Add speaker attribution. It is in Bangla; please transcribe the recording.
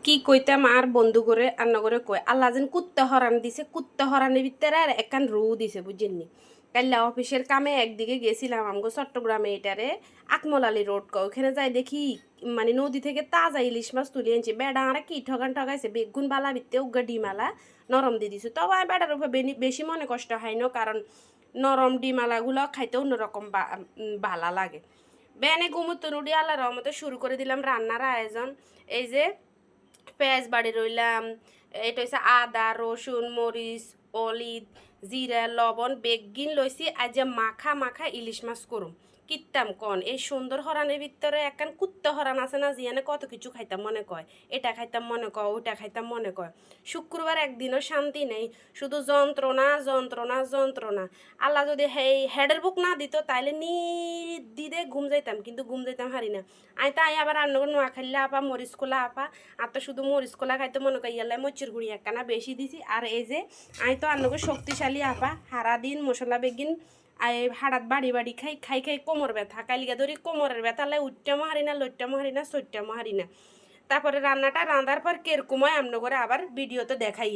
Speaker 1: কি কইতাম আর বন্ধু করে আন্না করে কয় আল্লাহ যেন কুত্তা হরান দিছে, কুত্তা হরানের ভিতরে আর একান রু দিছে বুঝেননি। কাল্লা অফিসের কামে একদিকে গেছিলাম আমগো চট্টগ্রামে এটারে আকমলালি রোড ওখানে যাই দেখি মানে নদী থেকে তাজা ইলিশ মাছ তুলে আনছে। বেড়া আর কি ঠগান ঠগাইছে, বেগুন বালা ভিত্তে উগা ডিমালা নরম দিয়ে দিছে। তবে আর বেড়ার উপর বেশি মনে কষ্ট হয় না, কারণ নরম ডিমালাগুলো খাইতে অন্যরকম ভালা লাগে। বেনে গুমুত্তন উড়ি আল্লাহ রহমতে শুরু করে দিলাম রান্নার আয়োজন। এই যে পেঁয়াজ বাড়ি রইলাম, এটা হচ্ছে আদা রসুন মরিচ অলিদ জিরা লবণ বেগিন লইছি। আজ যে মাখা মাখা ইলিশ মাছ করুম কিত্তাম কন এই সুন্দর হরানের ভিতরে একখান কুত্তা হরান আছে না, জিয়ানে কত কিছু খাইতাম মনে কয়, এটা খাইতাম মনে কয় ওটা খাইতাম মনে কয়। শুক্রবার একদিনও শান্তি নেই, শুধু যন্ত্রণা যন্ত্রণা যন্ত্রণা। আল্লাহ যদি হেডের বুক না দিত তাইলে দিদে ঘুম যাইতাম, কিন্তু ঘুম যাইতাম হারি না। আই তাই আবার রান্না নোয়া খাইলে আপা মরিচ খোলা আপা, আর তো শুধু মরিচ খোলা খাইতে মনে করি ইয়ালাই মরিচের গুঁড়ি একখানা বেশি দিছি। আর এই যে আই তো আন্নকে শক্তিশালী আপা, হারা দিন মশলা বেগিন আই হাড়াত বাড়ি বাড়ি খাই খাই খাই কোমর ব্যথা, কালিকা ধরি কোমরের ব্যথা লাই উঠটামো হারি না লইটামো হারি না সইটামো হারি না। তারপরে রান্নাটা রান্নার পর কেরকুময় আমন করে আবার ভিডিওতে দেখাই।